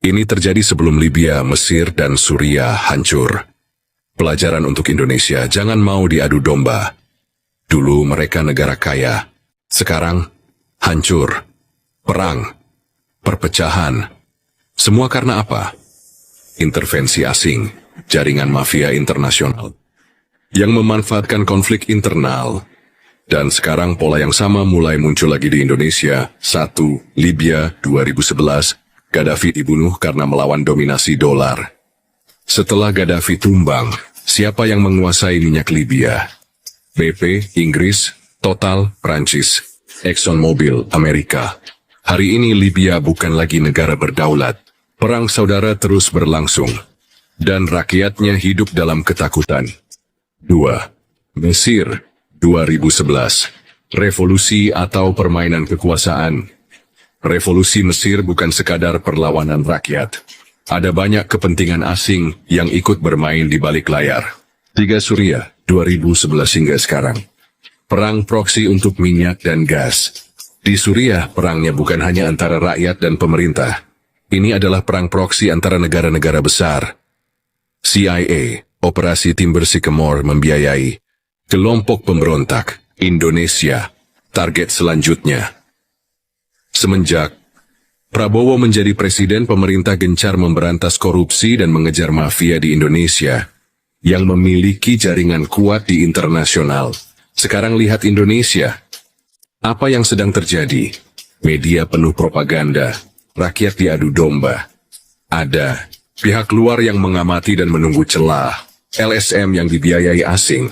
Ini terjadi sebelum Libya, Mesir, dan Suriah hancur. Pelajaran untuk Indonesia, jangan mau diadu domba. Dulu mereka negara kaya, sekarang hancur, perang, perpecahan. Semua karena apa? Intervensi asing, jaringan mafia internasional, yang memanfaatkan konflik internal. Dan sekarang pola yang sama mulai muncul lagi di Indonesia. 1. Libya 2011, Gaddafi dibunuh karena melawan dominasi dolar. Setelah Gaddafi tumbang, siapa yang menguasai minyak Libya? BP, Inggris, Total, Prancis, ExxonMobil, Amerika. Hari ini Libya bukan lagi negara berdaulat. Perang saudara terus berlangsung, dan rakyatnya hidup dalam ketakutan. 2. Mesir 2011, revolusi atau permainan kekuasaan. Revolusi Mesir bukan sekadar perlawanan rakyat. Ada banyak kepentingan asing yang ikut bermain di balik layar. 3. Suriah 2011 hingga sekarang. Perang proksi untuk minyak dan gas. Di Suriah, perangnya bukan hanya antara rakyat dan pemerintah. Ini adalah perang proksi antara negara-negara besar. CIA, Operasi Timber Sycamore membiayai kelompok pemberontak Indonesia, target selanjutnya. Semenjak Prabowo menjadi presiden, pemerintah gencar memberantas korupsi dan mengejar mafia di Indonesia yang memiliki jaringan kuat di internasional. Sekarang lihat Indonesia. Apa yang sedang terjadi? Media penuh propaganda, rakyat diadu domba. Ada pihak luar yang mengamati dan menunggu celah, LSM yang dibiayai asing.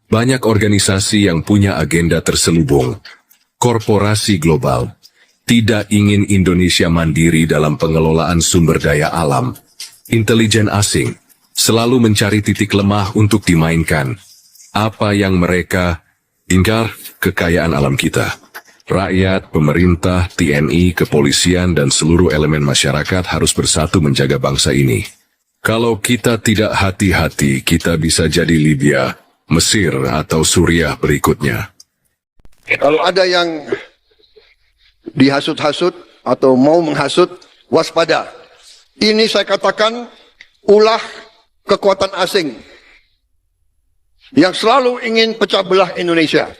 Banyak organisasi yang punya agenda terselubung. Korporasi global tidak ingin Indonesia mandiri dalam pengelolaan sumber daya alam. Intelijen asing selalu mencari titik lemah untuk dimainkan. Apa yang mereka ingkar? Kekayaan alam kita. Rakyat, pemerintah, TNI, kepolisian, dan seluruh elemen masyarakat harus bersatu menjaga bangsa ini. Kalau kita tidak hati-hati, kita bisa jadi Libya, Mesir, atau Suriah berikutnya. Kalau ada yang dihasut-hasut atau mau menghasut, waspada. Ini saya katakan ulah kekuatan asing yang selalu ingin pecah belah Indonesia.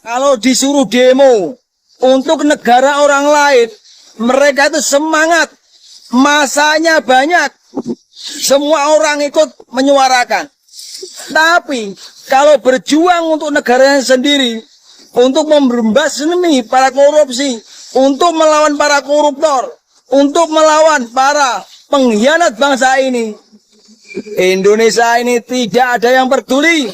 Kalau disuruh demo untuk negara orang lain, mereka itu semangat, masanya banyak, semua orang ikut menyuarakan. Tapi kalau berjuang untuk negaranya sendiri, untuk membasmi para korupsi, untuk melawan para koruptor, untuk melawan para pengkhianat bangsa ini, Indonesia ini tidak ada yang peduli.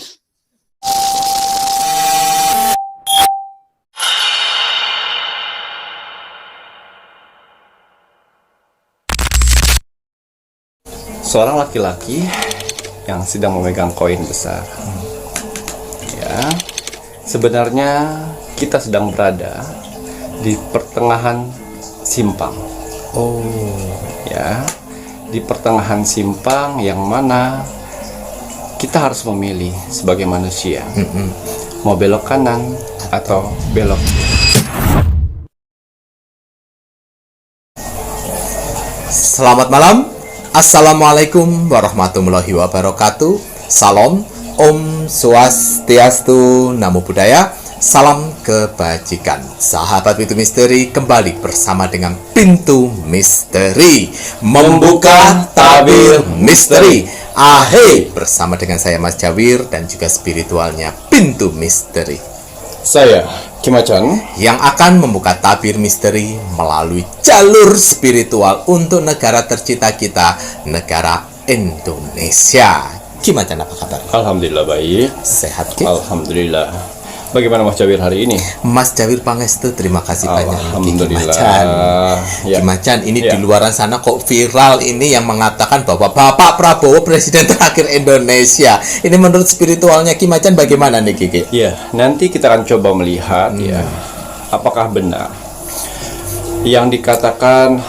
Seorang laki-laki yang sedang memegang koin besar. Ya, sebenarnya kita sedang berada di pertengahan simpang. Oh, Ya, di pertengahan simpang yang mana kita harus memilih sebagai manusia. Mau belok kanan atau belok kiri. selamat malam. Assalamualaikum warahmatullahi wabarakatuh. Salam, Om Swastiastu, Namo Buddhaya. Salam kebajikan. Sahabat Pintu Misteri, kembali bersama dengan Pintu Misteri, membuka tabir misteri. Bersama dengan saya Mas Jawir dan juga spiritualnya Pintu Misteri, Saya Kim Acan, yang akan membuka tabir misteri melalui jalur spiritual untuk negara tercinta kita, negara Indonesia. Gimana, apa kabar? alhamdulillah baik. Sehat, Ki? Alhamdulillah. Bagaimana Mas Jawir hari ini? Mas Jawir Pangestu, terima kasih banyak. Alhamdulillah. Ki Macan, ini Ya. di luaran sana kok viral ini yang mengatakan bahwa Bapak Prabowo presiden terakhir Indonesia. Ini menurut spiritualnya Ki Macan bagaimana nih, Kiki? Ya, nanti kita akan coba melihat ya, apakah benar yang dikatakan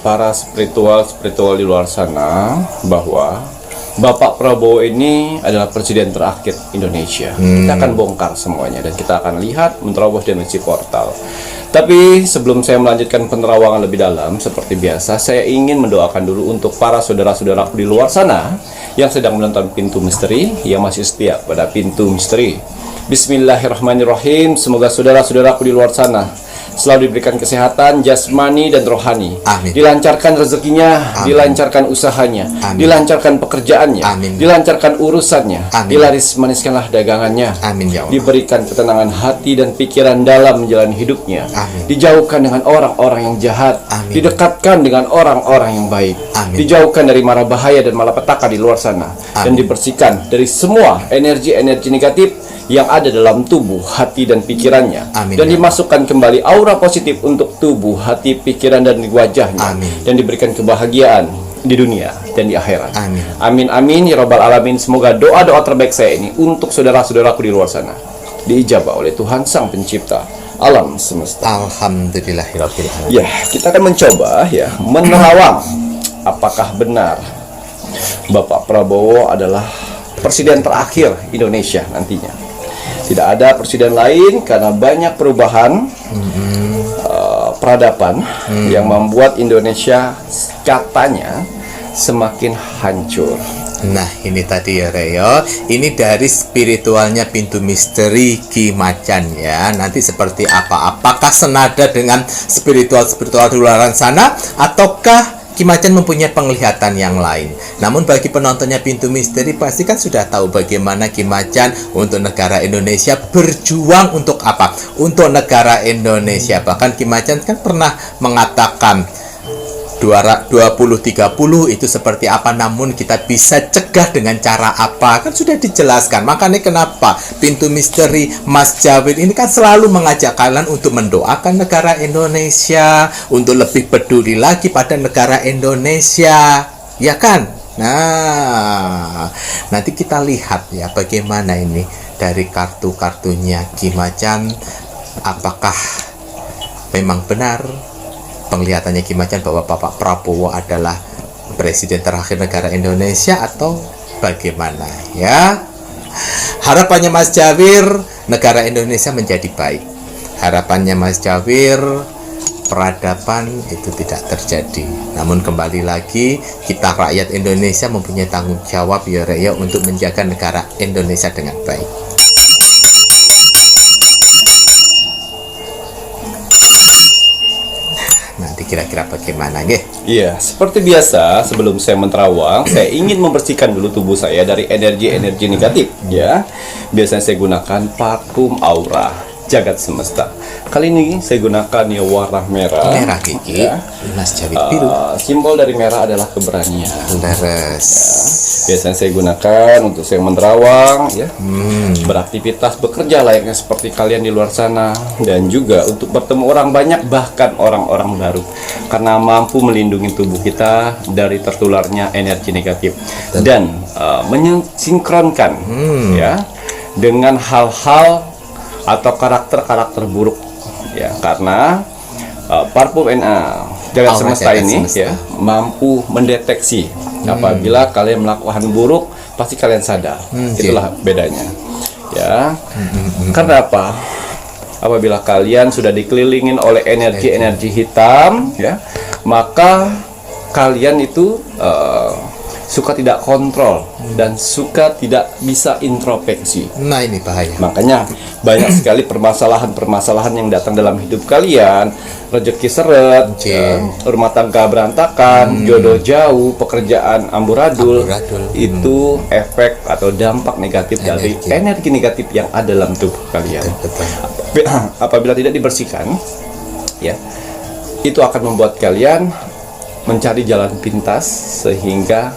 para spiritual di luar sana bahwa Bapak Prabowo ini adalah presiden terakhir Indonesia. Kita akan bongkar semuanya dan kita akan lihat menerobos dimensi portal. Tapi sebelum saya melanjutkan penerawangan lebih dalam, seperti biasa, saya ingin mendoakan dulu untuk para saudara-saudaraku di luar sana yang sedang menonton Pintu Misteri, yang masih setia pada Pintu Misteri. Bismillahirrahmanirrahim. Semoga saudara-saudaraku di luar sana selalu diberikan kesehatan jasmani dan rohani. Amin. Dilancarkan rezekinya, Amin. dilancarkan usahanya, Amin. dilancarkan pekerjaannya, Amin. dilancarkan urusannya, Amin. dilaris-maniskanlah dagangannya. Amin ya Allah. Diberikan ketenangan hati dan pikiran dalam menjalani hidupnya. Amin. Dijauhkan dengan orang-orang yang jahat. Amin. Didekatkan dengan orang-orang yang baik. Amin. Dijauhkan dari mara bahaya dan malapetaka di luar sana. Dan Amin. dibersihkan dari semua energi-energi negatif yang ada dalam tubuh, hati, dan pikirannya. Amin. Dan dimasukkan kembali aura positif untuk tubuh, hati, pikiran, dan di wajahnya. Amin. Dan diberikan kebahagiaan di dunia dan di akhirat. Amin. Amin, amin, ya Rabbal Alamin. Semoga doa-doa terbaik saya ini untuk saudara-saudaraku di luar sana diijabah oleh Tuhan Sang Pencipta alam semesta. Alhamdulillahirabbil alamin. Ya, kita akan mencoba ya menerawang apakah benar Bapak Prabowo adalah presiden terakhir Indonesia nantinya. Tidak ada presiden lain karena banyak perubahan peradaban yang membuat Indonesia katanya semakin hancur. Nah ini tadi ya Reo, ini dari spiritualnya Pintu Misteri Ki Macan ya. Nanti seperti apa? Apakah senada dengan spiritual-spiritual di luar sana, ataukah Ki Macan mempunyai penglihatan yang lain? Namun bagi penontonnya Pintu Misteri pasti kan sudah tahu bagaimana Ki Macan untuk negara Indonesia berjuang untuk apa? Untuk negara Indonesia. Bahkan Ki Macan kan pernah mengatakan 2030 itu seperti apa, namun kita bisa cegah dengan cara apa, kan sudah dijelaskan. Makanya kenapa Pintu Misteri Mas Jawir ini kan selalu mengajak kalian untuk mendoakan negara Indonesia, untuk lebih peduli lagi pada negara Indonesia, ya kan? Nah, nanti kita lihat ya bagaimana ini dari kartu-kartunya Ki Macan, apakah memang benar penglihatannya Ki Macan bahwa Bapak Prabowo adalah presiden terakhir negara Indonesia atau bagaimana ya? Harapannya Mas Jawir, negara Indonesia menjadi baik. Harapannya Mas Jawir, peradaban itu tidak terjadi. Namun kembali lagi, kita rakyat Indonesia mempunyai tanggung jawab ya Raya untuk menjaga negara Indonesia dengan baik. Nanti kira-kira bagaimana nggih? Iya, seperti biasa sebelum saya menerawang, saya ingin membersihkan dulu tubuh saya dari energi-energi negatif ya. Biasanya saya gunakan parfum aura jagat semesta. Kali ini saya gunakan ya warna merah. Merah gigi, Ya. Mas Jawir biru. Simbol dari merah adalah keberanian. Leres. Biasanya saya gunakan untuk saya menerawang ya. Beraktivitas bekerja layaknya seperti kalian di luar sana, dan juga untuk bertemu orang banyak, bahkan orang-orang baru, karena mampu melindungi tubuh kita dari tertularnya energi negatif dan mensinkronkan ya dengan hal-hal atau karakter-karakter buruk ya, karena parfum jagat Aura semesta jagat ini semesta. ya mampu mendeteksi apabila kalian melakukan buruk, pasti kalian sadar. Itulah bedanya ya. Karena apa? Apabila kalian sudah dikelilingin oleh energi-energi hitam ya, maka kalian itu suka tidak kontrol dan suka tidak bisa introspeksi. Nah ini bahaya. Makanya banyak sekali permasalahan-permasalahan yang datang dalam hidup kalian. Rezeki seret, rumah tangga berantakan, jodoh jauh, pekerjaan amburadul. Itu efek atau dampak negatif dari energi negatif yang ada dalam tubuh kalian. Apabila tidak dibersihkan ya, itu akan membuat kalian mencari jalan pintas sehingga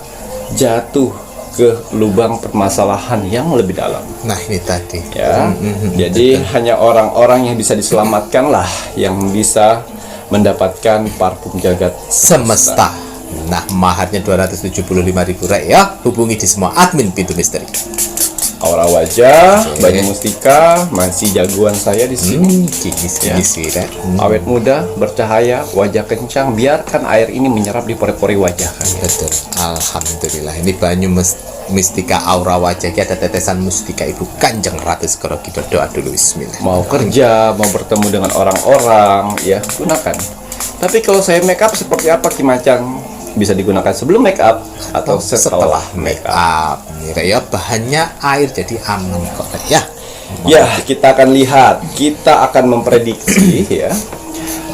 jatuh ke lubang permasalahan yang lebih dalam. Nah ini tadi Ya, jadi hanya orang-orang yang bisa diselamatkan lah yang bisa mendapatkan parfum jagat semesta. Nah maharnya 275.000 ya. Hubungi di semua admin Pintu Misteri. Aura wajah, Banyu Mustika masih jagoan saya di sini. Kikis-kikis ya. Awet muda, bercahaya, wajah kencang, biarkan air ini menyerap di pori-pori wajah kalian. Betul. Alhamdulillah. Ini Banyu Mustika aura wajah, ada tetesan mustika Ibu Kanjeng Ratu Segoro. Kita doa dulu, bismillah. Mau kerja, mau bertemu dengan orang-orang, ya gunakan. Tapi kalau saya make up seperti apa Ki Macang? Bisa digunakan sebelum make up atau setelah make up. Nih ya, bahannya air jadi aman kok ya. Ya, kita akan lihat, kita akan memprediksi ya,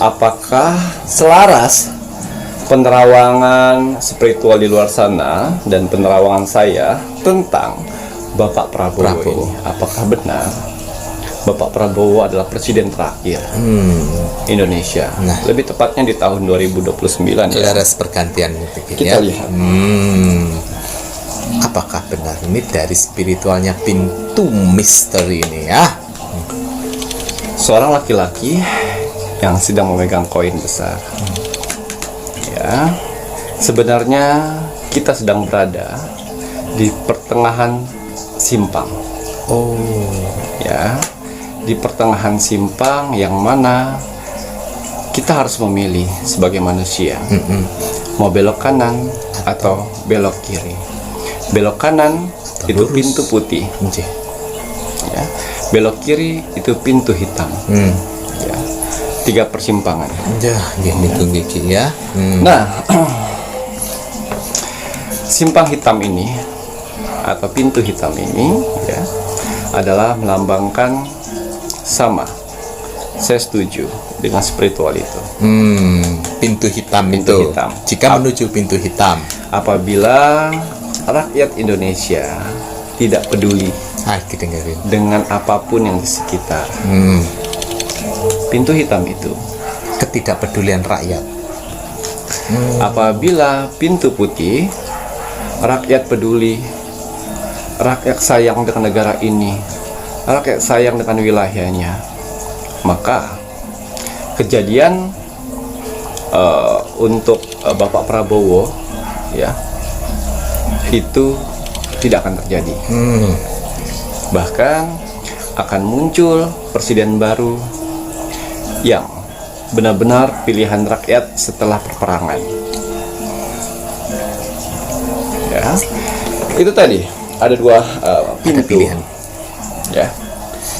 apakah selaras penerawangan spiritual di luar sana dan penerawangan saya tentang Bapak Prabowo ini. Apakah benar Bapak Prabowo adalah presiden terakhir Indonesia? Nah. Lebih tepatnya di tahun 2029 ya. Selaras pergantian Kita lihat. Apakah benar ini dari spiritualnya pintu misteri ini ya? Seorang laki-laki yang sedang memegang koin besar. Ya, sebenarnya kita sedang berada di pertengahan simpang. Ya, di pertengahan simpang yang mana kita harus memilih sebagai manusia. Mau belok kanan atau belok kiri. Belok kanan itu pintu putih. Ya. Belok kiri itu pintu hitam. Ya. 3 persimpangan. Ya, gini tuh Gigi ya. Nah, simpang hitam ini atau pintu hitam ini ya adalah melambangkan sama. Saya setuju dengan spiritual itu. Pintu hitam Pintu itu. hitam. Jika menuju pintu hitam, Apabila rakyat Indonesia tidak peduli kita dengerin. dengan apapun yang di sekitar, pintu hitam itu. Ketidakpedulian rakyat. Apabila pintu putih, rakyat peduli, rakyat sayang dengan negara ini, rakyat sayang dengan wilayahnya, maka kejadian untuk Bapak Prabowo ya itu tidak akan terjadi. Bahkan akan muncul presiden baru yang benar-benar pilihan rakyat setelah perperangan. Ya, itu tadi ada 2 pintu. Ada pilihan. Ya,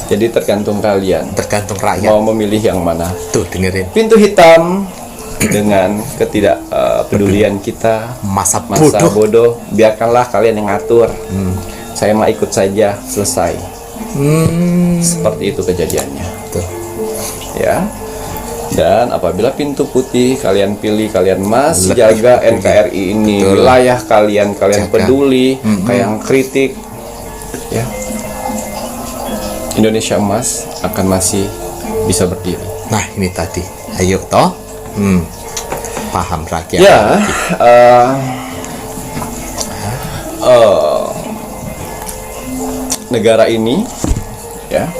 jadi tergantung kalian Tergantung rakyat. mau memilih yang mana. Tuh dengerin. Pintu hitam dengan ketidakpedulian kita, Masa bodoh, biarkanlah kalian yang ngatur. Saya mah ikut saja, selesai. Seperti itu kejadiannya. Tuh. Ya. Dan apabila pintu putih kalian pilih, kalian masih jaga NKRI ini, Betul. wilayah kalian Jaga. peduli, kalian kritik, ya, Indonesia emas akan masih bisa berdiri. Nah ini tadi. Ayo toh. Paham rakyat. Ya, negara ini, ya,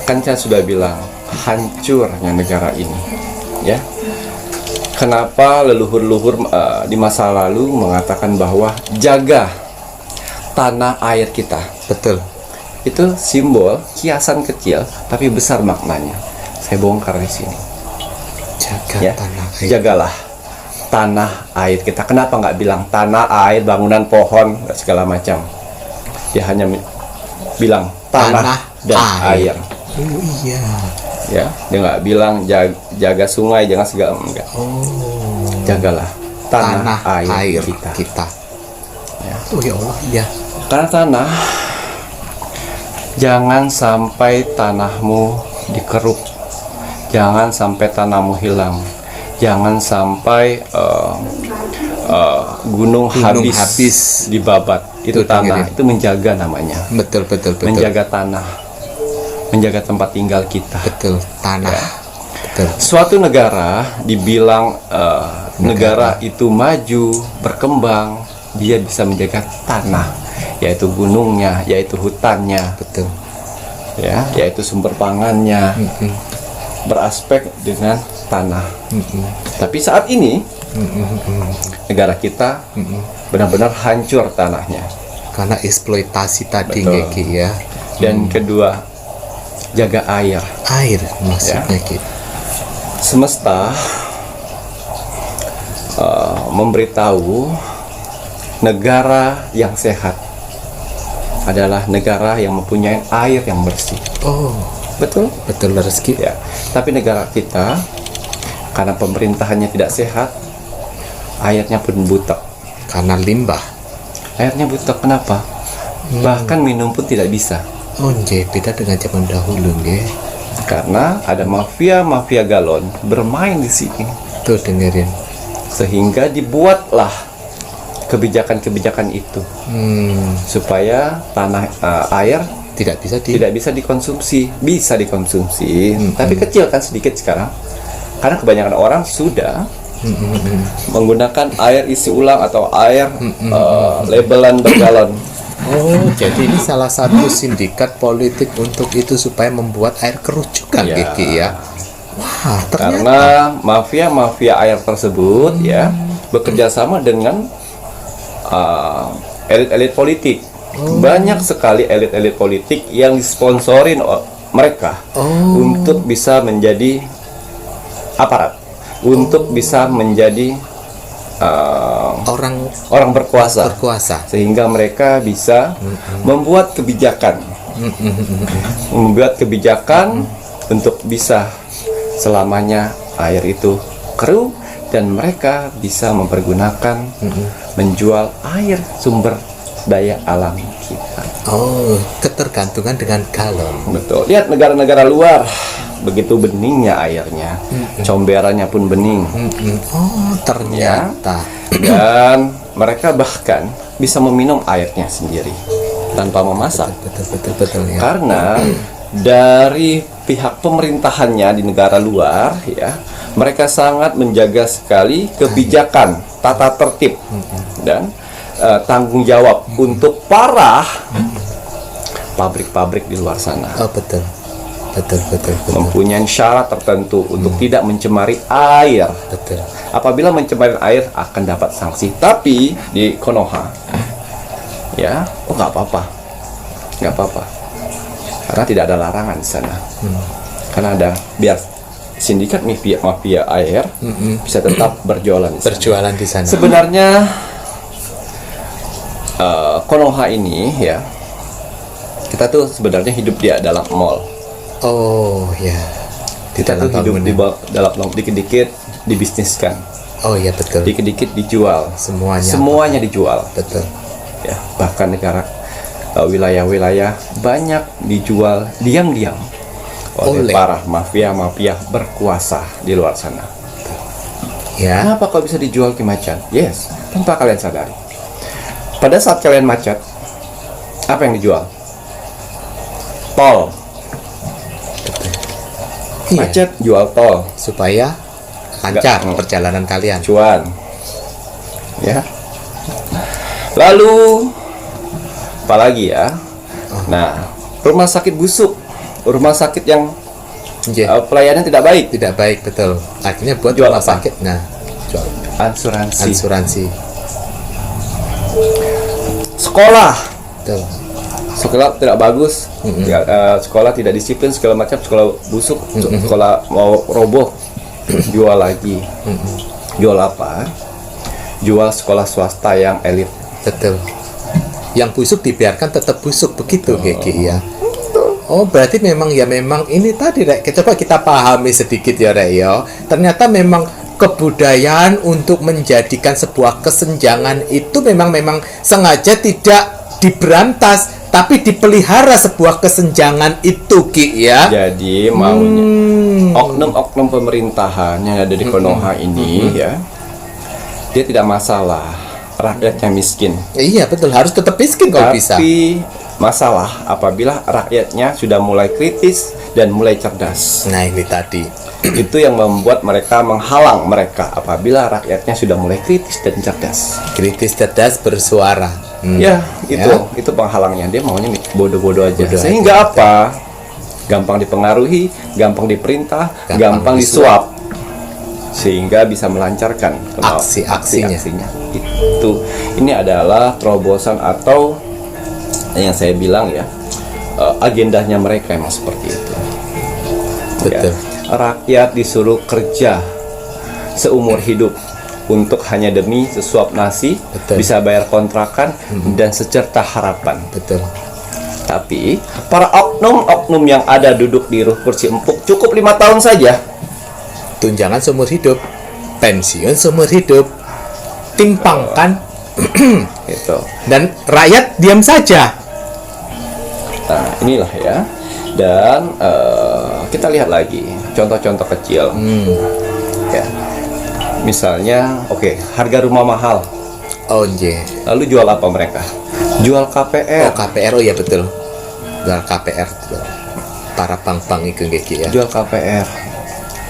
kan saya sudah bilang hancurnya negara ini, ya. Kenapa leluhur-leluhur di masa lalu mengatakan bahwa jaga tanah air kita? Betul. Itu simbol kiasan kecil tapi besar maknanya. Saya bongkar di sini. Jaga Ya, tanah air. jagalah tanah air kita. Kenapa nggak bilang tanah air, bangunan, pohon, segala macam? Ya hanya bilang tanah dan air. Oh iya. Ya, dia nggak bilang jaga sungai, jangan segala enggak. Jagalah tanah, air kita. Ya. Oh ya Allah. Iya. Karena tanah, jangan sampai tanahmu dikeruk, jangan sampai tanahmu hilang, jangan sampai gunung habis dibabat. Itu Tuh, tanah, dengerin. itu menjaga namanya, Betul. menjaga tanah, menjaga tempat tinggal kita. Betul. Tanah. Ya. Betul. Suatu negara dibilang negara itu maju, berkembang, dia bisa menjaga tanah, yaitu gunungnya, yaitu hutannya, Betul. ya, yaitu sumber pangannya, beraspek dengan tanah. Tapi saat ini negara kita benar-benar hancur tanahnya. Karena eksploitasi tadi Betul. Ki ya. Dan kedua, jaga air. Air maksudnya Ki. Semesta memberitahu negara yang sehat adalah negara yang mempunyai air yang bersih. Oh, Betul? betul Rezeki. Ya. Tapi negara kita karena pemerintahannya tidak sehat, airnya pun butek. Karena limbah. Airnya butek kenapa? Bahkan minum pun tidak bisa. Oh, nggih, beda dengan zaman dahulu nggih. Karena ada mafia-mafia galon bermain di sini. Tuh dengerin. Sehingga dibuatlah kebijakan-kebijakan itu supaya tanah air Tidak bisa tidak bisa dikonsumsi, tapi kecil kan sedikit sekarang, karena kebanyakan orang sudah menggunakan air isi ulang atau air labelan bergalon. Oh, jadi ini salah satu sindikat politik untuk itu supaya membuat air kerucukan Ya. Ki ya. Wah, ternyata Karena mafia-mafia air tersebut ya bekerja sama dengan elit-elit politik. Banyak sekali elit-elit politik yang disponsorin mereka untuk bisa menjadi aparat, untuk bisa menjadi orang berkuasa, sehingga mereka bisa membuat kebijakan, untuk bisa selamanya air itu keruh dan mereka bisa mempergunakan menjual air sumber daya alam kita. Oh, ketergantungan dengan galon. Betul. Lihat negara-negara luar, begitu beningnya airnya, comberannya pun bening. Oh, ternyata. Dan mereka bahkan bisa meminum airnya sendiri tanpa memasak. Betul ya. Karena dari pihak pemerintahannya di negara luar ya, mereka sangat menjaga sekali kebijakan, tata tertib dan tanggung jawab untuk para pabrik-pabrik di luar sana. Oh, betul. Mempunyai syarat tertentu untuk tidak mencemari air. Betul. Apabila mencemari air akan dapat sanksi. Tapi di Konoha ya, nggak apa-apa. Karena tidak ada larangan di sana. Karena ada biar sindikat mafia air bisa tetap berjualan di sana. Berjualan di sana. Sebenarnya Konoha ini ya, kita tuh sebenarnya hidup di dalam mall. Oh ya. Kita tuh hidup di dalam mall, dikit-dikit dibisniskan, Oh ya, betul. dikit-dikit dijual, Semuanya dijual. betul. Ya, bahkan negara wilayah-wilayah banyak dijual diam-diam oleh para mafia berkuasa di luar sana. Ya. Kenapa kau bisa dijual Ki Macan? Yes, tanpa kalian sadari. Pada saat kalian macet, apa yang dijual? Tol. Iya. Macet, jual tol. Supaya lancar Enggak. perjalanan kalian. Cuan. Ya. Lalu apalagi ya? Nah, rumah sakit busuk, rumah sakit yang Iya. pelayanan tidak baik, Tidak baik, betul. Akhirnya buat Jual rumah apa? sakit. Nah, jual asuransi. sekolah tidak bagus, sekolah tidak disiplin segala macam, sekolah busuk, sekolah mau roboh, jual lagi. Jual apa? Jual sekolah swasta yang elit. Betul. Yang busuk dibiarkan tetap busuk begitu, Geki ya. Oh, berarti memang ini tadi, Rek. Coba kita pahami sedikit ya, Rek ya. Ternyata memang kebudayaan untuk menjadikan sebuah kesenjangan itu memang sengaja tidak diberantas, tapi dipelihara sebuah kesenjangan itu, Ki ya. Jadi maunya oknum-oknum pemerintahan yang ada di Konoha ini ya, dia tidak masalah rakyatnya miskin. Iya, betul, harus tetap miskin kalau bisa. Tapi masalah apabila rakyatnya sudah mulai kritis dan mulai cerdas. Nah, ini tadi. Itu yang membuat mereka menghalang mereka apabila rakyatnya sudah mulai kritis dan cerdas. Kritis, cerdas, bersuara. Ya, itu penghalangnya. Dia maunya bodoh-bodoh aja. Bodoh Sehingga aja. apa? Gampang dipengaruhi, gampang diperintah, Gampang gampang disuap. Sehingga bisa melancarkan Aksi-aksinya. Itu. Ini adalah terobosan atau yang saya bilang ya, agendanya mereka emang seperti itu. Betul. Ya, rakyat disuruh kerja seumur hidup untuk hanya demi sesuap nasi, Betul. bisa bayar kontrakan dan secerta harapan. Betul. Tapi para oknum-oknum yang ada duduk di kursi empuk cukup 5 tahun saja. Tunjangan seumur hidup, pensiun seumur hidup, timpang kan? Gitu. Dan rakyat diam saja. Nah, inilah ya. Dan kita lihat lagi contoh-contoh kecil. Ya. Misalnya, harga rumah mahal. Oh je. Lalu jual apa mereka? Jual KPR. Oh KPR, oh ya betul. Jual KPR betul. Para bank-bank itu gitu ya. Jual KPR.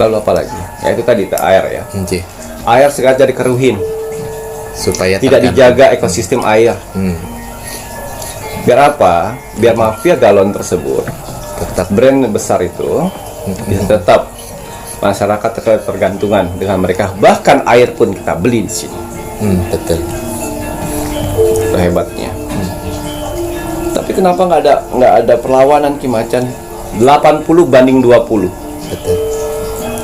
Lalu apa lagi? Ya itu tadi air ya. Je. Air sengaja dikeruhin, Supaya tidak tergantung. dijaga ekosistem air. Biar apa? Biar mafia galon tersebut, Tetap brand besar itu bisa tetap masyarakat tergantungan dengan mereka. Bahkan air pun kita beli di sini. betul. Itu hebatnya. Tapi kenapa nggak ada perlawanan Ki Macan? 80 banding 20. Betul.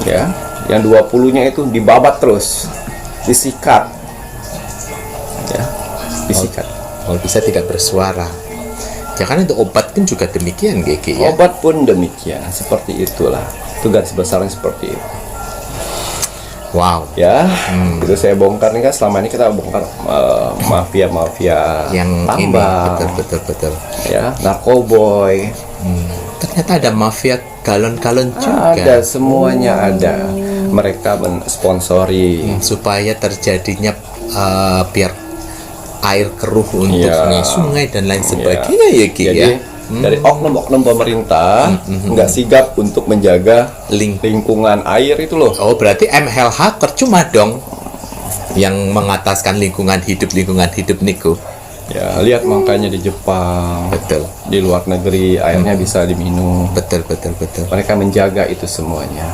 Ya, yang 20-nya itu dibabat terus, disikat. Ya, disikat. Kalau bisa tidak bersuara. Jangan untuk obat pun juga demikian GG ya. Obat pun demikian, seperti itulah. Itu garis besarnya seperti itu. Wow. Ya, itu saya bongkar nih kan, selama ini kita bongkar mafia-mafia Yang ini tambang, betul. ya, narkoboy, Ternyata ada mafia galon-galon juga. ada, semuanya ada. Mereka mensponsori. Supaya terjadinya biar air keruh untuk Iya. sungai dan lain sebagainya ya Ki Jadi ya. dari oknum-oknum pemerintah nggak sigap untuk menjaga lingkungan air itu loh. Oh berarti MLH percuma dong yang mengataskan lingkungan hidup niku. Ya, lihat makanya di Jepang, Betul. di luar negeri airnya bisa diminum. Betul. Mereka menjaga itu semuanya,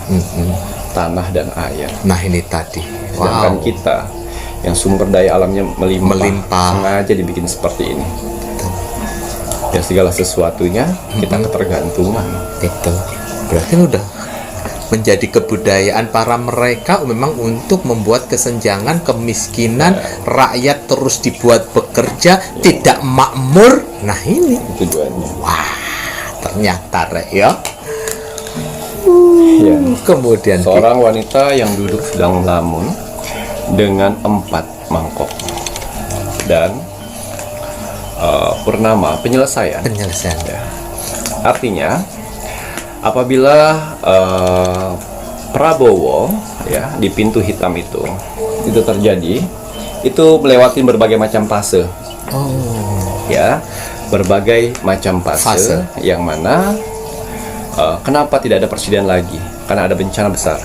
tanah dan air. Nah ini tadi. Sedangkan kita yang sumber daya alamnya melimpah, sengaja dibikin seperti ini. Ya segala sesuatunya kita ketergantungan. Betul. Berarti udah menjadi kebudayaan para mereka memang untuk membuat kesenjangan, kemiskinan, rakyat terus dibuat bekerja, tidak makmur. Nah ini, Tujuannya. ternyata Rek ya. Ya. Kemudian Seorang wanita yang duduk sedang melamun dengan 4 mangkok dan purnama penyelesaian. penyelesaian. Ya. Artinya apabila Prabowo ya di pintu hitam itu terjadi, itu melewati berbagai macam fase. Ya, berbagai macam fase. Yang mana kenapa tidak ada presiden lagi? Karena ada bencana besar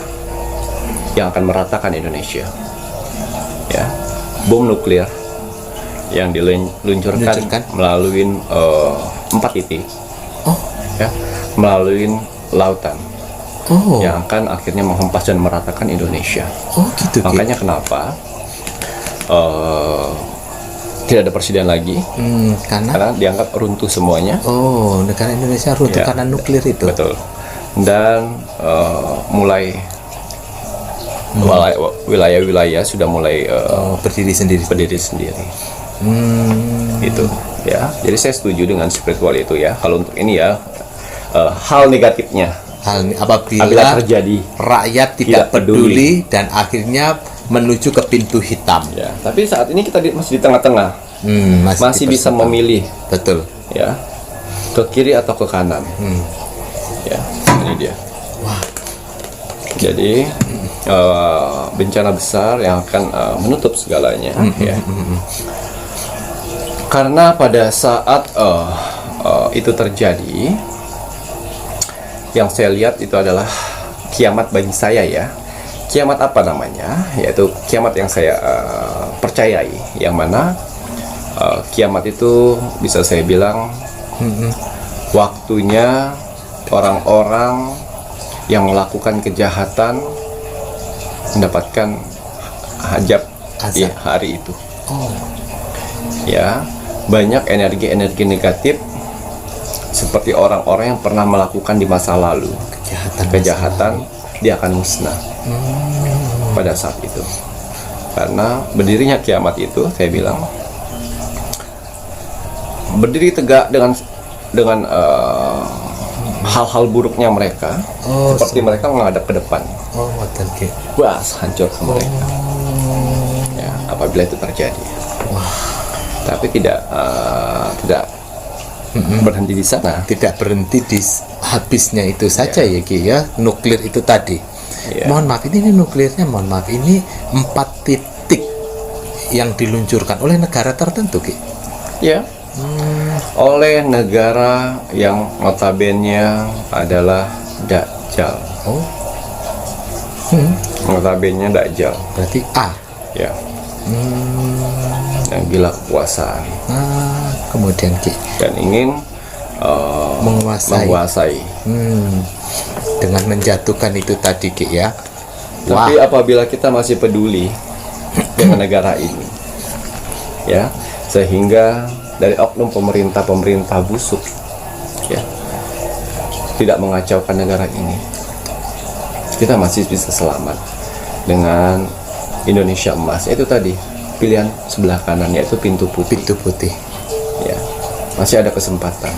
yang akan meratakan Indonesia. Ya, bom nuklir yang diluncurkan melalui 4 titik. Ya, melalui lautan. Yang akan akhirnya menghempas dan meratakan Indonesia. Gitu. Makanya kenapa tidak ada presiden lagi? Karena dianggap runtuh semuanya. Negara Indonesia runtuh karena nuklir itu. Betul. Dan mulai wilayah-wilayah sudah mulai berdiri sendiri. Itu ya. Jadi saya setuju dengan spiritual itu ya. Kalau untuk ini ya hal negatifnya apabila terjadi rakyat tidak peduli dan akhirnya menuju ke pintu hitam. Ya, tapi saat ini kita masih di tengah-tengah. Masih bisa memilih. Betul. Ya. Ke kiri atau ke kanan. Ya, ini dia. Jadi bencana besar yang akan menutup segalanya ya. Karena pada saat itu terjadi, yang saya lihat itu adalah kiamat bagi saya ya. Kiamat apa namanya? Yaitu kiamat yang saya percayai, yang mana kiamat itu bisa saya bilang waktunya orang-orang yang melakukan kejahatan mendapatkan hajab di hari itu. Ya, banyak energi-energi negatif seperti orang-orang yang pernah melakukan di masa lalu kejahatan, dia akan musnah pada saat itu. Karena berdirinya kiamat itu, saya bilang, berdiri tegak dengan hal-hal buruknya mereka, seperti mereka menghadap ke depan. Bas, hancur ke mereka. Ya, apabila itu terjadi. Tapi tidak berhenti di sana. Tidak berhenti di habisnya itu saja ya Ki ya, nuklir itu tadi. Mohon maaf, ini nuklirnya, mohon maaf, ini 4 titik yang diluncurkan oleh negara tertentu Ki. Ya. Oleh negara yang notabene adalah Dajjal. Notabene Dajjal. Berarti A. Ya. Yang gila kekuasaan. Kemudian Ki, Dan ingin menguasai. Dengan menjatuhkan itu tadi Ki ya. Tapi apabila kita masih peduli dengan negara ini, ya, sehingga dari oknum pemerintah busuk, ya, tidak mengacaukan negara ini, kita masih bisa selamat dengan Indonesia emas. Itu tadi pilihan sebelah kanan, yaitu pintu putih. Pintu putih. Ya, masih ada kesempatan.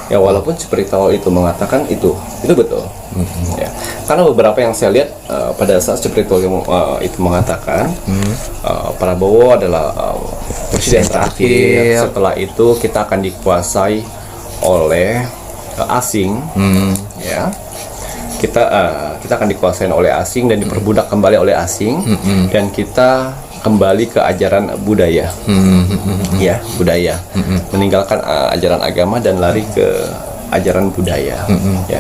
Ya, walaupun spiritual itu mengatakan itu betul. Ya, karena beberapa yang saya lihat pada saat spiritual itu mengatakan Prabowo adalah presiden terakhir. Setelah itu kita akan dikuasai oleh asing. Ya, kita akan dikuasai oleh asing dan diperbudak kembali oleh asing, dan kita kembali ke ajaran budaya, ya, budaya, meninggalkan ajaran agama dan lari ke ajaran budaya, ya.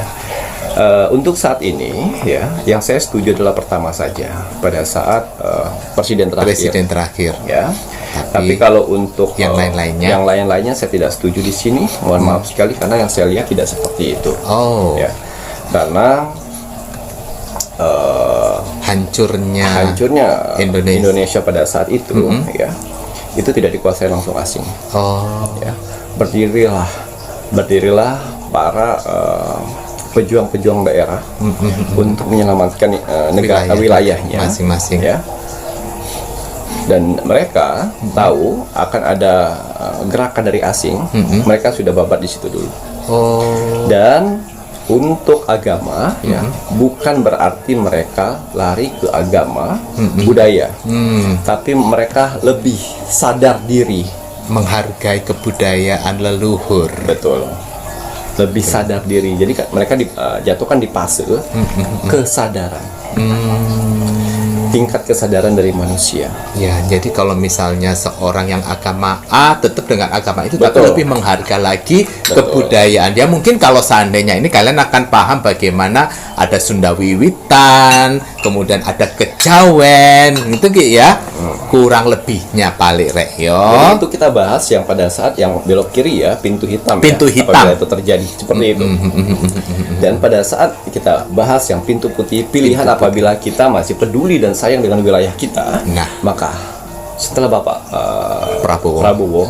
Untuk saat ini, ya, yang saya setuju adalah pertama saja pada saat presiden terakhir, ya. Tapi kalau untuk yang lain-lainnya saya tidak setuju di sini. Mohon maaf sekali, karena yang saya lihat tidak seperti itu. Ya, karena hancurnya Indonesia pada saat itu, ya, itu tidak dikuasai langsung asing. Ya, berdirilah para pejuang-pejuang daerah untuk menyelamatkan wilayahnya masing-masing. Ya. Dan mereka tahu akan ada gerakan dari asing, mereka sudah babat di situ dulu. Dan untuk agama, ya, bukan berarti mereka lari ke agama budaya, tapi mereka lebih sadar diri, menghargai kebudayaan leluhur. Betul, lebih sadar diri. Jadi mereka dijatuhkan di fase kesadaran, tingkat kesadaran dari manusia. Ya, jadi kalau misalnya seorang yang agama A tetap dengan agama itu, tapi Betul. lebih menghargai lagi kebudayaan. Ya mungkin kalau seandainya ini kalian akan paham bagaimana ada Sunda Wiwitan, kemudian ada Kejawen, gitu Ki ya. Kurang lebihnya paling rek yo. Jadi itu kita bahas yang pada saat yang belok kiri, ya, pintu hitam. Pintu ya, hitam. apabila itu terjadi seperti itu. Dan pada saat kita bahas yang pintu putih, pilihan apabila kita masih peduli dan sayang dengan wilayah kita, Nah. maka setelah Bapak Prabowo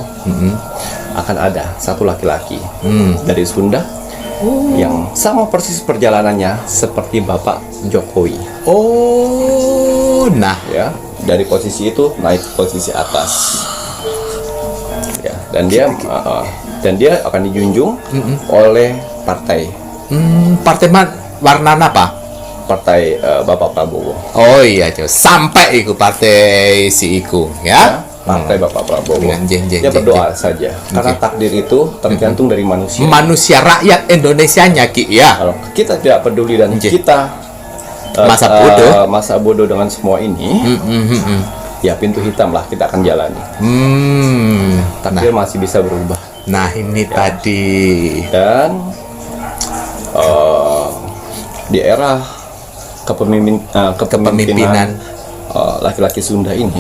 akan ada satu laki-laki dari Sunda yang sama persis perjalanannya seperti Bapak Jokowi. Nah, Ya, dari posisi itu naik ke posisi atas. Ya, dan dia akan dijunjung oleh partai warna apa? partai Bapak Prabowo. Oh iya, Jo. Sampai iku partai si iku, ya. Partai Bapak Prabowo. Dengan jeng-jeng, Dia berdoa saja, karena takdir itu tergantung dari manusia. Manusia rakyat Indonesianya Ki ya. Kalau kita tidak peduli dan kita masa bodoh dengan semua ini, ya pintu hitam lah kita akan jalani. Takdir masih bisa berubah. Nah ini tadi. Dan di era kepemimpinan laki-laki Sunda ini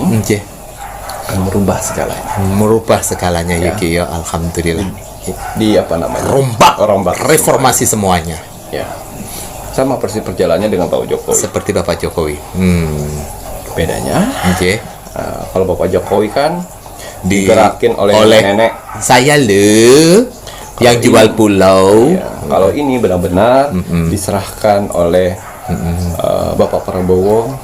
akan merubah segalanya. Merubah segalanya ya Ki ya. Alhamdulillah. Di apa namanya? Rombak reformasi semuanya. Ya. Sama persis perjalanannya dengan Pak Jokowi. Seperti Bapak Jokowi. Bedanya, kalau Bapak Jokowi kan digerakin oleh nenek. Saya loh yang jual pulau. Ya, kalau ini benar-benar diserahkan oleh Bapak Prabowo,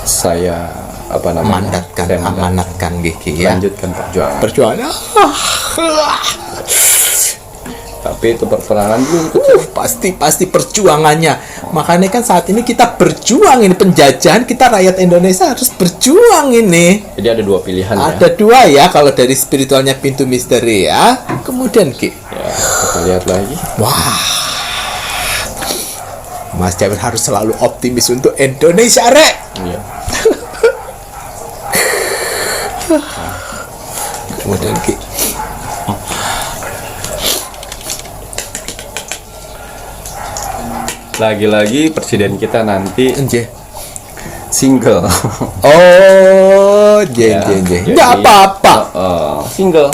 saya apa namanya? Mandatkan, amanatkan Gigi ya. Lanjutkan perjuangan. Perjuangan. Tapi itu peperangan dulu. Pasti perjuangannya. Makanya kan saat ini kita berjuang, ini penjajahan, kita rakyat Indonesia harus berjuang ini. Jadi ada dua pilihan ya. Ada dua ya kalau dari spiritualnya pintu misteri ya. Kemudian Ki. Ya, kita lihat lagi. Wah. Mas Jawir harus selalu optimis untuk Indonesia, Rek. Iya. Kemudian Ki. Lagi-lagi presiden kita nanti Nje. single. Oh, Ya, jeng. jadi, Nggak apa-apa. Single.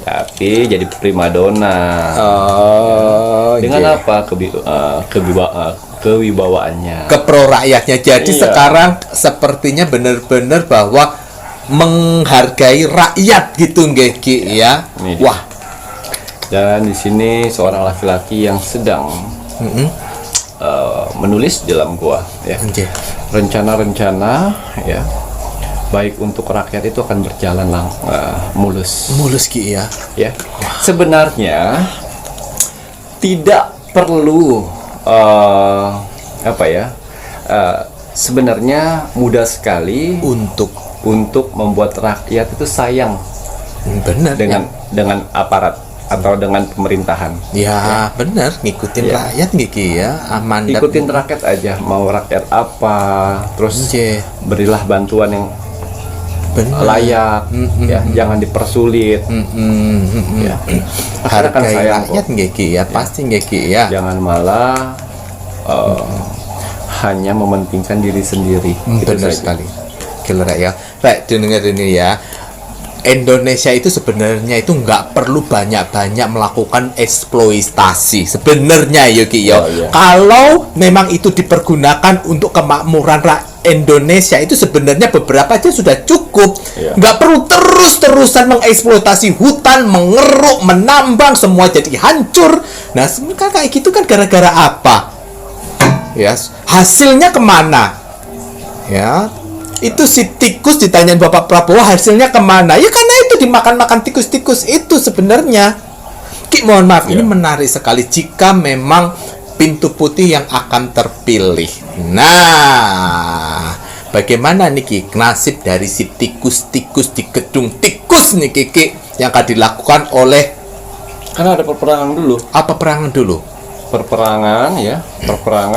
Tapi jadi primadona. Oh, Dengan jeng. apa kewibawaannya? Ke pro rakyatnya. Jadi Iya. sekarang sepertinya benar-benar bahwa menghargai rakyat gitu nggih Ki ya. Ini dia. Wah. Dan di sini seorang laki-laki yang sedang menulis di dalam gua ya. Nggih. Rencana-rencana ya baik untuk rakyat itu akan berjalan mulus Mulus Ki ya. ya. Sebenarnya tidak perlu sebenarnya mudah sekali untuk membuat rakyat itu sayang Benar dengan aparat atau dengan pemerintahan. ya. Benar, ngikutin Ya. rakyat Ki ya. Amandat. Ikutin rakyat aja, mau rakyat apa, terus Nggih. berilah bantuan yang Benar. layak, ya, jangan dipersulit, ya. Masyarakat Hargai sayang rakyat kok. nggih Ki ya, pasti nggih Ki ya. Jangan malah hanya mementingkan diri sendiri. Itu Benar saja. sekali. Kira ya. Rek, dengar ini ya. Indonesia itu sebenarnya itu nggak perlu banyak-banyak melakukan eksploitasi sebenarnya ya Ki ya. Ya. Kalau memang itu dipergunakan untuk kemakmuran Indonesia itu sebenarnya beberapa aja sudah cukup. Ya. Nggak perlu terus-terusan mengeksploitasi hutan, mengeruk, menambang, semua jadi hancur. Nah, sebenarnya kayak gitu kan gara-gara apa? Ya, hasilnya kemana? Ya, itu si tikus ditanyain Bapak Prabowo hasilnya kemana? Ya karena itu dimakan-makan tikus-tikus itu sebenarnya. Ki, mohon maaf, ini menarik sekali jika memang pintu putih yang akan terpilih. Nah, bagaimana nih Ki nasib dari si tikus-tikus di gedung tikus nih Ki yang akan dilakukan oleh Karena ada peperangan dulu. apa perangan dulu? Perperangan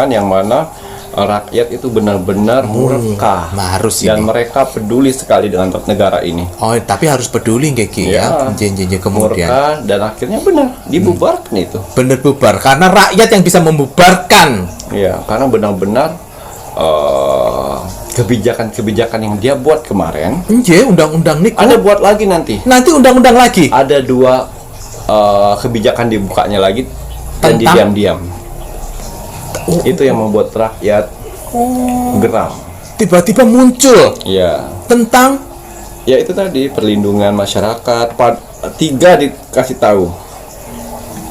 yang mana rakyat itu benar-benar murka Nah, harus dan ini. mereka peduli sekali dengan negara ini. Oh, tapi harus peduli nggak Ki ya? Janji kemudian. Murka dan akhirnya benar dibubarkan itu. Bener bubar karena rakyat yang bisa membubarkan. Ya, karena benar-benar kebijakan-kebijakan yang dia buat kemarin Nje, undang-undang nih ada buat lagi nanti. nanti undang-undang lagi Ada dua kebijakan dibukanya lagi dan Tentang? diam-diam. Itu yang membuat rakyat geram. tiba-tiba muncul Ya, tentang ya itu tadi perlindungan masyarakat. 3 dikasih tahu,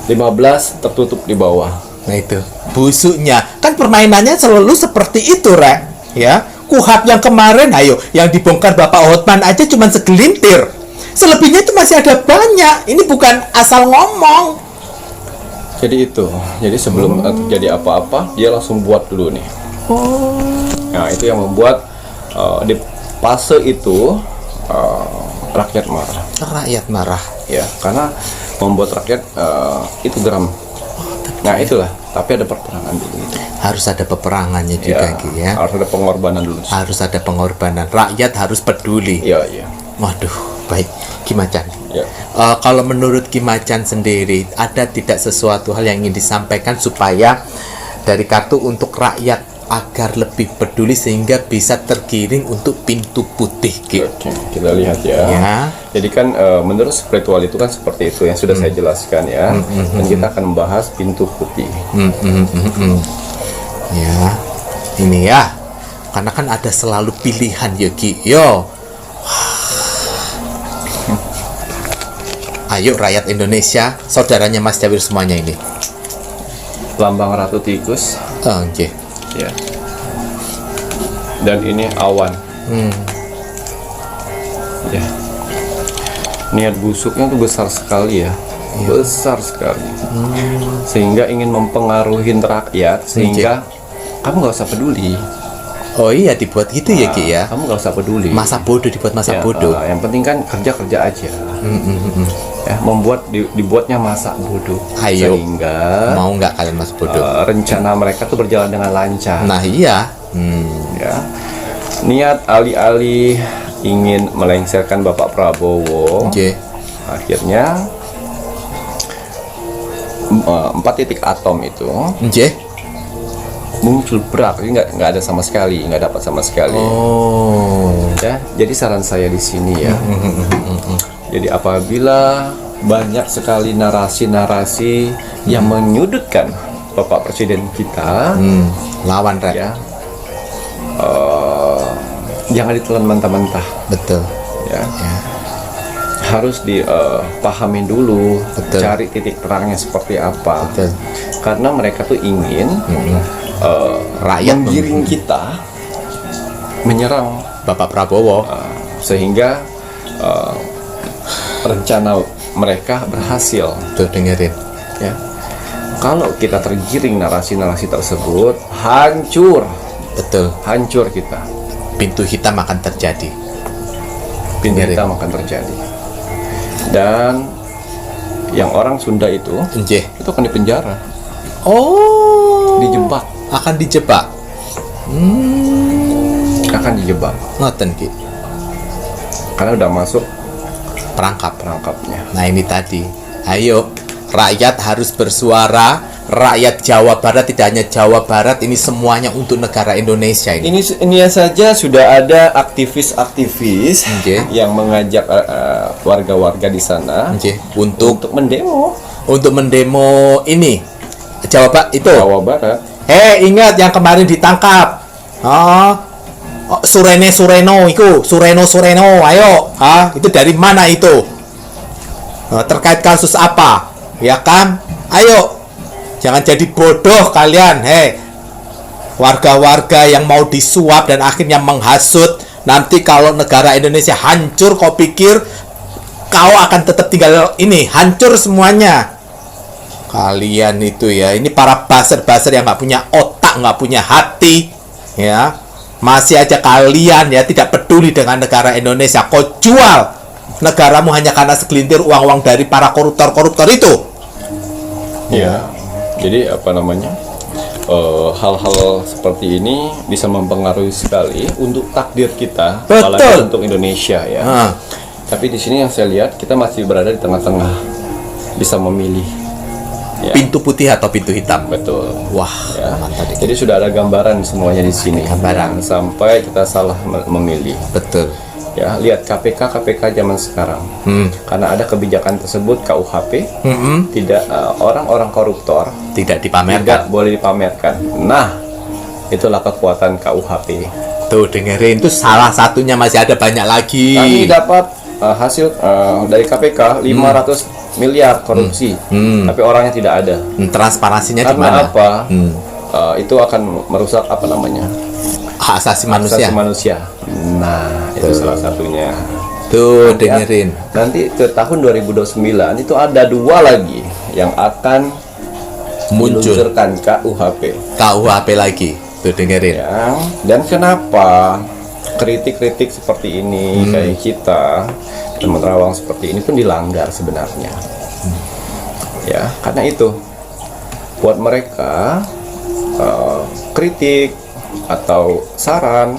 15 tertutup di bawah. nah itu busuknya kan permainannya selalu seperti itu Rek ya. Kuhap yang kemarin ayo yang dibongkar Bapak Hotman aja cuma segelintir, selebihnya itu masih ada banyak. Ini bukan asal ngomong. Jadi itu, jadi sebelum terjadi apa-apa dia langsung buat dulu nih. Nah itu yang membuat di fase itu rakyat marah. Rakyat marah. Ya, karena membuat rakyat itu geram. Nah itulah, tapi ada perperangan dulu. Harus ada peperangannya juga Ki ya. Harus ada pengorbanan dulu. Harus ada pengorbanan. Rakyat harus peduli. Iya, iya. Waduh, baik. Ki Macan. Ya. Kalau menurut Ki Macan sendiri, ada tidak sesuatu hal yang ingin disampaikan supaya dari kartu untuk rakyat agar lebih peduli sehingga bisa tergiring untuk pintu putih, Ki? Oke, kita lihat ya. Ya. Jadi kan menurut spiritual itu kan seperti itu yang sudah saya jelaskan ya. Dan kita akan membahas pintu putih. Ya, ini ya. Karena kan ada selalu pilihan ya Ki. Yo. Wah, Ayo rakyat Indonesia, saudaranya Mas Jawir semuanya ini. Lambang Ratu Tikus. Oh, oke. Ya. Dan ini awan. Ya. Niat busuknya tuh besar sekali ya. Besar sekali. Sehingga ingin mempengaruhi rakyat sehingga kamu nggak usah peduli. Oh iya, dibuat gitu ya Ki ya. Kamu nggak usah peduli. Masa bodoh dibuat masa Ya, bodoh. yang penting kan kerja aja. Ya, dibuatnya masa bodoh. Ayo. Sehingga Mau nggak kalian mas bodoh? rencana mereka tuh berjalan dengan lancar. Nah iya. Ya. Niat alih-alih ingin melengsarkan Bapak Prabowo, Oke. akhirnya 4 titik atom itu Oke. muncul berat, ini nggak ada sama sekali, nggak dapat sama sekali. Oh. Ya, jadi saran saya di sini ya. Jadi apabila banyak sekali narasi-narasi yang menyudutkan Bapak Presiden kita, Lawan Rek. ya, jangan ditelan mentah-mentah. Betul. Ya. Harus dipahamin dulu, Betul. cari titik terangnya seperti apa. Betul. Karena mereka tuh ingin Rakyat menggiring kita menyerang, Bapak Prabowo. sehingga rencana mereka berhasil. Tuh dengerin. Ya, kalau kita tergiring narasi-narasi tersebut, hancur kita. Pintu hitam akan terjadi. Pintu Dengerin. hitam akan terjadi. Dan yang orang Sunda itu Nggih. akan dipenjara, Oh. dijebak, Akan dijebak. akan dijebak Ngoten Ki. karena udah masuk Perangkapnya. perangkapnya. Nah ini tadi. Ayo, rakyat harus bersuara. Rakyat Jawa Barat, tidak hanya Jawa Barat, ini semuanya untuk negara Indonesia ini. Ini saja sudah ada aktivis-aktivis Oke. yang mengajak warga-warga di sana Oke. Untuk untuk mendemo ini Jawa Barat itu. Jawa Barat. Ingat yang kemarin ditangkap. Sureno, ayo. Itu dari mana itu? Terkait kasus apa? Ya kan? Ayo. Jangan jadi bodoh kalian. Warga-warga yang mau disuap dan akhirnya menghasut. Nanti kalau negara Indonesia hancur, kau pikir kau akan tetap tinggal ini? Hancur semuanya. Kalian itu ya, ini para buzzer-buzzer yang nggak punya otak, nggak punya hati, ya. Masih aja kalian ya tidak peduli dengan negara Indonesia. Kau jual negaramu hanya karena segelintir uang-uang dari para koruptor-koruptor itu. Ya. Jadi hal-hal seperti ini bisa mempengaruhi sekali untuk takdir kita, Betul. apalagi untuk Indonesia ya. Tapi di sini yang saya lihat kita masih berada di tengah-tengah, bisa memilih. Ya. Pintu putih atau pintu hitam. Betul. Wah, Ya. mantap. Jadi sudah ada gambaran semuanya di sini. Gambaran. Jangan sampai kita salah memilih. Betul. Ya, lihat KPK zaman sekarang. Karena ada kebijakan tersebut KUHP, tidak orang-orang koruptor Tidak dipamerkan. tidak boleh dipamerkan. Nah, itulah kekuatan KUHP. Tuh dengerin, itu salah satunya, masih ada banyak lagi. Kami dapat hasil dari KPK 500 miliar korupsi, tapi orangnya tidak ada. Transparansinya di Karena mana? apa? Itu akan merusak Hak asasi asasi manusia. manusia. Nah, itu salah satunya. Tuh dengerin. Nanti ke tahun 2029 itu ada 2 lagi yang akan Muncul diluncurkan KUHP. KUHP lagi. Tuh dengerin. Ya, dan kenapa kritik-kritik seperti ini kayak kita dan menerawang seperti ini pun dilanggar sebenarnya. Ya, karena itu buat mereka kritik atau saran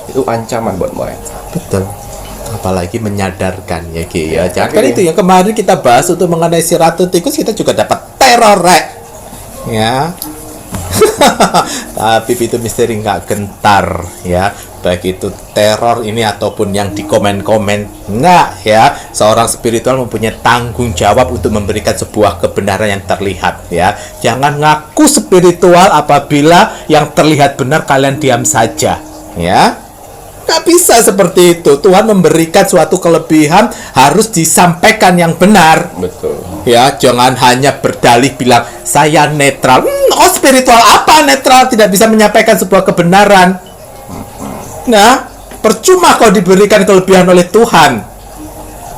itu ancaman buat mereka. Betul. Apalagi menyadarkan ya Ki ya. Jangan akhirnya. itu yang kemarin kita bahas untuk mengenai si Ratu Tikus, kita juga dapat teror Rek. Ya. Tapi itu misteri nggak gentar ya, baik itu teror ini ataupun yang di komen-komen, nggak ya. Seorang spiritual mempunyai tanggung jawab untuk memberikan sebuah kebenaran yang terlihat ya. Jangan ngaku spiritual apabila yang terlihat benar kalian diam saja ya. Nggak bisa seperti itu. Tuhan memberikan suatu kelebihan harus disampaikan yang benar. Betul. Ya, jangan hanya berdalih bilang saya netral. Oh, spiritual apa netral? Tidak bisa menyampaikan sebuah kebenaran. Nah, percuma kau diberikan kelebihan oleh Tuhan.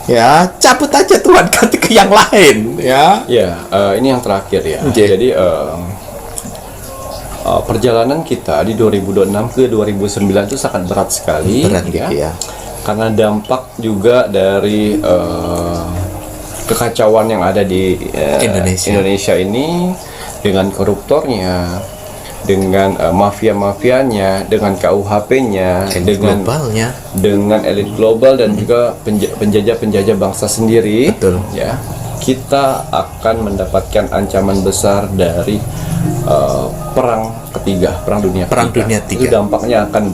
Ya, cabut aja Tuhan, ganti ke yang lain. Ya. Ya, ini yang terakhir ya. Oke. Jadi perjalanan kita di 2026 ke 2009 itu sangat berat sekali. Berat ya. Karena dampak juga dari kekacauan yang ada di Indonesia ini dengan koruptornya, dengan mafia-mafianya, dengan KUHP-nya, dengan globalnya, dengan elit global dan juga penjajah-penjajah bangsa sendiri. Betul. Ya, kita akan mendapatkan ancaman besar dari perang dunia Dunia Itu Tiga. dampaknya akan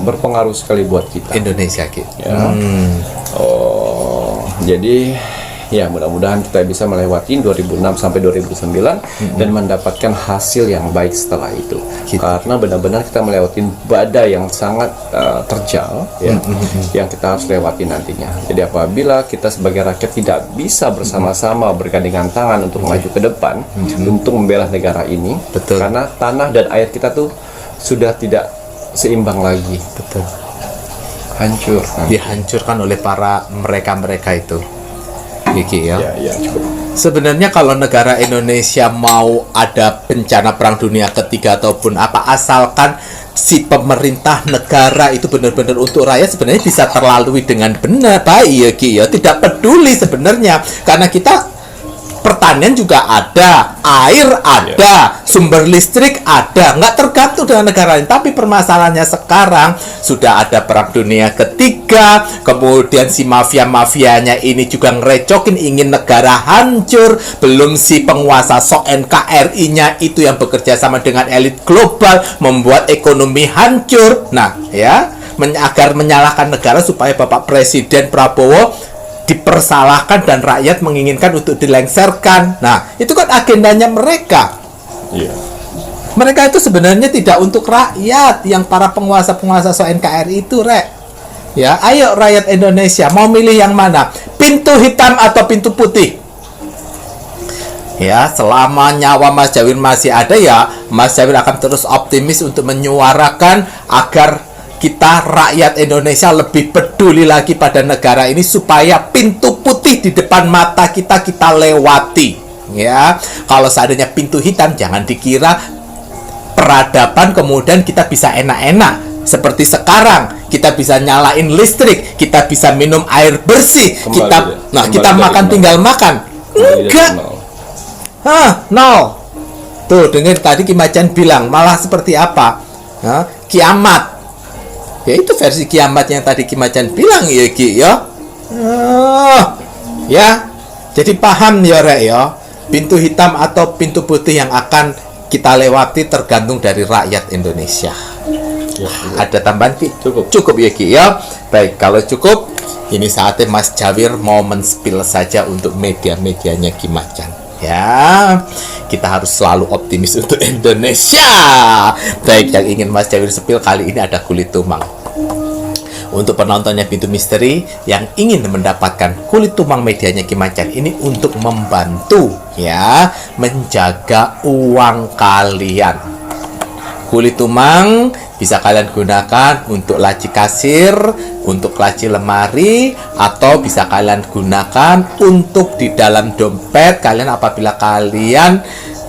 berpengaruh sekali buat kita. Indonesia gitu. Ya. Jadi ya mudah-mudahan kita bisa melewati 2006 sampai 2009 dan mendapatkan hasil yang baik setelah itu. Karena benar-benar kita melewati badai yang sangat terjal ya, yang kita harus lewati nantinya. Jadi apabila kita sebagai rakyat tidak bisa bersama-sama bergandengan tangan untuk maju ke depan, untuk membela negara ini, Betul. karena tanah dan air kita tuh sudah tidak seimbang lagi, Betul. hancur. Dihancurkan oleh para mereka itu. Gigi ya. Ya, cukup. Sebenarnya kalau negara Indonesia mau ada bencana perang dunia ketiga ataupun apa, asalkan si pemerintah negara itu benar-benar untuk rakyat, sebenarnya bisa terlalui dengan benar, baik ya Ki ya. Tidak peduli sebenarnya, karena kita pertanian juga ada, air ada, sumber listrik ada, nggak tergantung dengan negara lain. Tapi permasalahannya sekarang sudah ada perang dunia ketiga, kemudian si mafia-mafianya ini juga ngerecokin ingin negara hancur, belum si penguasa sok NKRI-nya itu yang bekerja sama dengan elit global membuat ekonomi hancur. Nah, ya, agar menyalahkan negara supaya Bapak Presiden Prabowo dipersalahkan dan rakyat menginginkan untuk dilengsarkan. Nah, itu kan agendanya mereka. Iya. Mereka itu sebenarnya tidak untuk rakyat, yang para penguasa-penguasa so NKRI itu, Rek. Ya, ayo rakyat Indonesia, mau milih yang mana? Pintu hitam atau pintu putih? Ya, selama nyawa Mas Jawir masih ada, ya Mas Jawir akan terus optimis untuk menyuarakan agar kita rakyat Indonesia lebih peduli lagi pada negara ini supaya pintu putih di depan mata kita lewati. Ya, kalau seandainya pintu hitam, jangan dikira peradaban kemudian kita bisa enak-enak seperti sekarang. Kita bisa nyalain listrik, kita bisa minum air bersih, kita makan tinggal makan. Enggak. Nol. Tuh, dengar tadi Ki Macan bilang malah seperti apa? Kiamat. Ya, itu versi kiamat yang tadi Ki Macan bilang ya Ki ya. Ya. Jadi paham ya Rek ya. Pintu hitam atau pintu putih yang akan kita lewati tergantung dari rakyat Indonesia. Ya, Ada tambahan Ki? Cukup Ya Ki ya. Baik, kalau cukup ini saatnya Mas Jawir mau men-spill saja untuk media-medianya Ki Macan. Ya, kita harus selalu optimis untuk Indonesia. Baik, yang ingin Mas Jawir spill kali ini ada kulit tumang. Untuk penontonnya Pintu Misteri yang ingin mendapatkan kulit tumang medianya Ki Macan ini untuk membantu ya menjaga uang kalian. Kulit tumang bisa kalian gunakan untuk laci kasir, untuk laci lemari, atau bisa kalian gunakan untuk di dalam dompet kalian apabila kalian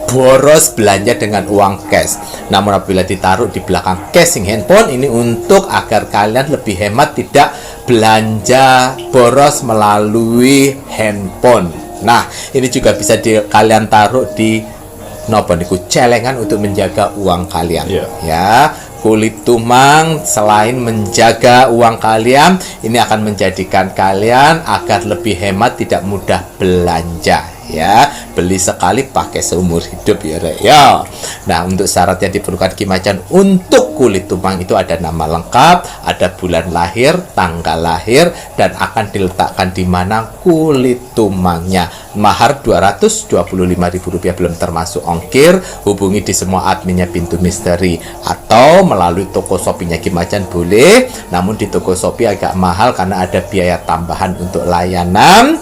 boros belanja dengan uang cash. Namun apabila ditaruh di belakang casing handphone ini untuk agar kalian lebih hemat, tidak belanja boros melalui handphone. Nah, ini juga bisa kalian taruh di celengan untuk menjaga uang kalian. Ya, kulit tumang selain menjaga uang kalian, ini akan menjadikan kalian agar lebih hemat, tidak mudah belanja. ya. Beli sekali pakai seumur hidup ya Rek ya. Nah, untuk syarat yang diperlukan Ki Macan untuk kulit tumbang itu ada nama lengkap, ada bulan lahir, tanggal lahir, dan akan diletakkan di mana kulit tumbangnya. Mahar Rp225.000 belum termasuk ongkir. Hubungi di semua adminnya Pintu Misteri atau melalui toko Shopee-nya Ki Macan boleh. Namun di toko Shopee agak mahal karena ada biaya tambahan untuk layanan.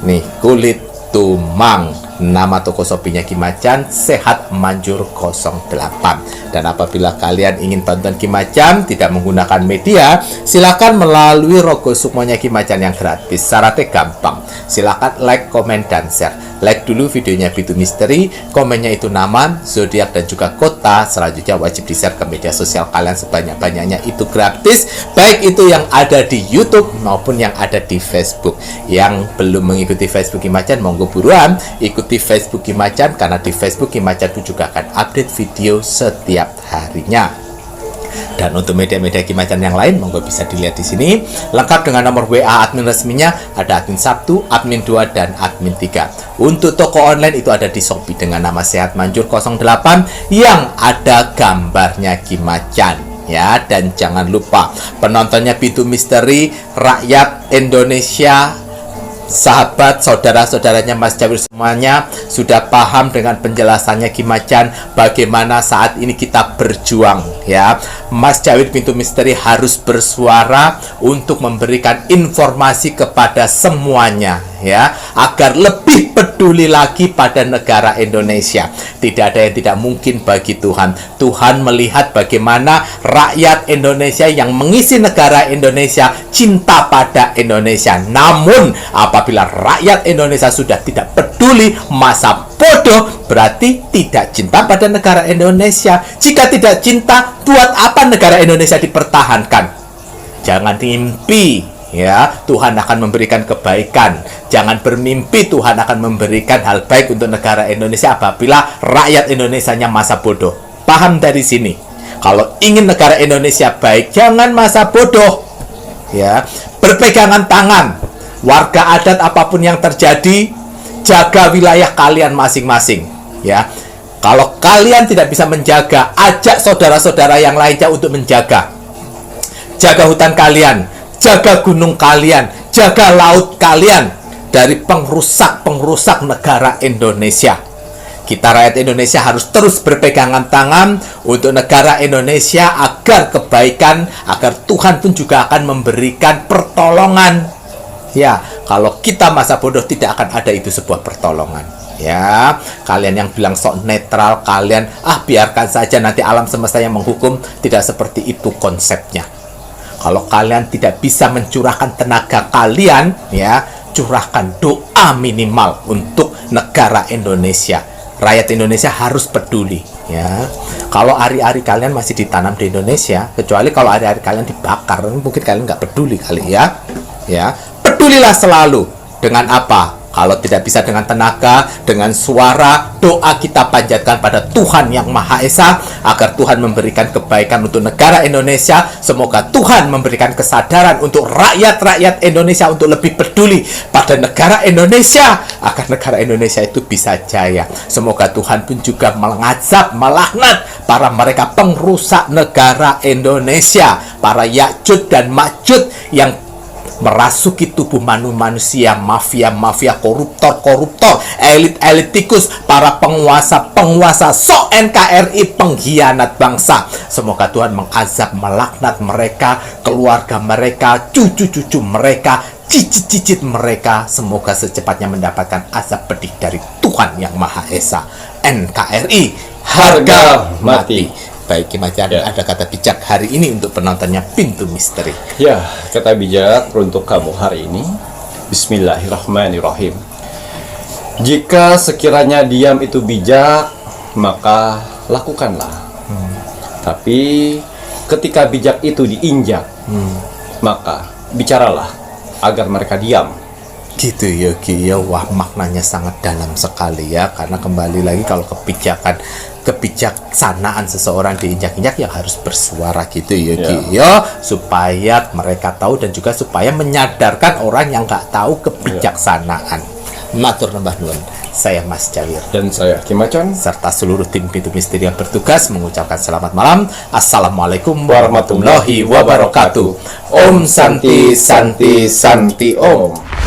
Nih, kulit tumbang. Nama toko Shopee-nya Ki Macan Sehat Manjur 08. Dan apabila kalian ingin tonton Ki Macan tidak menggunakan media, silakan melalui Rogo Sukmonya Ki Macan yang gratis. Syaratnya gampang. Silakan like, komen, dan share. Like dulu videonya Pintu Misteri, komennya itu nama, zodiak, dan juga kota. Selanjutnya wajib di-share ke media sosial kalian sebanyak-banyaknya. Itu gratis, baik itu yang ada di YouTube maupun yang ada di Facebook. Yang belum mengikuti Facebook Ki Macan, monggo buruan ikuti Facebook Ki Macan, karena di Facebook Ki Macan itu juga akan update video setiap harinya. Dan untuk media-media Ki Macan yang lain, monggo bisa dilihat di sini. Lengkap dengan nomor WA admin resminya, ada admin 1, admin 2, dan admin 3. Untuk toko online itu ada di Shopee dengan nama Sehat Manjur 08 yang ada gambarnya Ki Macan. Ya, dan jangan lupa penontonnya Pintu Misteri, rakyat Indonesia, sahabat, saudara-saudaranya Mas Jawir semuanya sudah paham dengan penjelasannya Ki Macan bagaimana saat ini kita berjuang ya. Mas Jawir Pintu Misteri harus bersuara untuk memberikan informasi kepada semuanya ya, agar lebih peduli lagi pada negara Indonesia. Tidak ada yang tidak mungkin bagi Tuhan. Tuhan melihat bagaimana rakyat Indonesia yang mengisi negara Indonesia cinta pada Indonesia. Namun apabila rakyat Indonesia sudah tidak peduli, masa bodoh, berarti tidak cinta pada negara Indonesia. Jika tidak cinta, buat apa negara Indonesia dipertahankan? Jangan mimpi ya, Tuhan akan memberikan kebaikan. Jangan bermimpi Tuhan akan memberikan hal baik untuk negara Indonesia apabila rakyat Indonesianya masa bodoh. Paham dari sini? Kalau ingin negara Indonesia baik, jangan masa bodoh ya. Berpegangan tangan. Warga adat apapun yang terjadi, jaga wilayah kalian masing-masing ya. Kalau kalian tidak bisa menjaga, ajak saudara-saudara yang lainnya untuk menjaga. Jaga hutan kalian, jaga gunung kalian, jaga laut kalian dari pengrusak negara Indonesia. Kita rakyat Indonesia harus terus berpegangan tangan untuk negara Indonesia agar kebaikan, agar Tuhan pun juga akan memberikan pertolongan. Ya, kalau kita masa bodoh tidak akan ada itu sebuah pertolongan. Ya, kalian yang bilang sok netral, kalian biarkan saja nanti alam semesta yang menghukum, tidak seperti itu konsepnya. Kalau kalian tidak bisa mencurahkan tenaga kalian, ya, curahkan doa minimal untuk negara Indonesia. Rakyat Indonesia harus peduli, ya. Kalau ari-ari kalian masih ditanam di Indonesia, kecuali kalau ari-ari kalian dibakar, mungkin kalian nggak peduli kali ya. Ya, pedulilah selalu. Dengan apa? Kalau tidak bisa dengan tenaga, dengan suara, doa kita panjatkan pada Tuhan Yang Maha Esa agar Tuhan memberikan kebaikan untuk negara Indonesia. Semoga Tuhan memberikan kesadaran untuk rakyat-rakyat Indonesia untuk lebih peduli pada negara Indonesia agar negara Indonesia itu bisa jaya. Semoga Tuhan pun juga mengazab, melaknat para mereka pengrusak negara Indonesia, para Ya'jud dan Ma'jud yang merasuki tubuh manusia, mafia-mafia, koruptor, elit-elit tikus, para penguasa sok NKRI, pengkhianat bangsa. Semoga Tuhan mengazab, melaknat mereka, keluarga mereka, cucu-cucu mereka, cicit-cicit mereka. Semoga secepatnya mendapatkan azab pedih dari Tuhan Yang Maha Esa. NKRI, harga mati. Baik, Ki Macan, Ya. ada kata bijak hari ini untuk penontonnya Pintu Misteri. Ya, kata bijak untuk kamu hari ini. Bismillahirrahmanirrahim. Jika sekiranya diam itu bijak, maka lakukanlah. Tapi ketika bijak itu diinjak, maka bicaralah agar mereka diam. Gitu ya Ki ya, wah maknanya sangat dalam sekali ya, karena kembali lagi kalau kebijaksanaan seseorang diinjak-injak yang harus bersuara gitu ya Ki ya, supaya mereka tahu dan juga supaya menyadarkan orang yang nggak tahu kebijaksanaan. Matur nembah nuwun. Saya Mas Jawir Dan saya Kimacan. serta seluruh tim Pintu Misteri yang bertugas mengucapkan selamat malam. Assalamualaikum warahmatullahi wabarakatuh. Om Santi Santi Santi Om.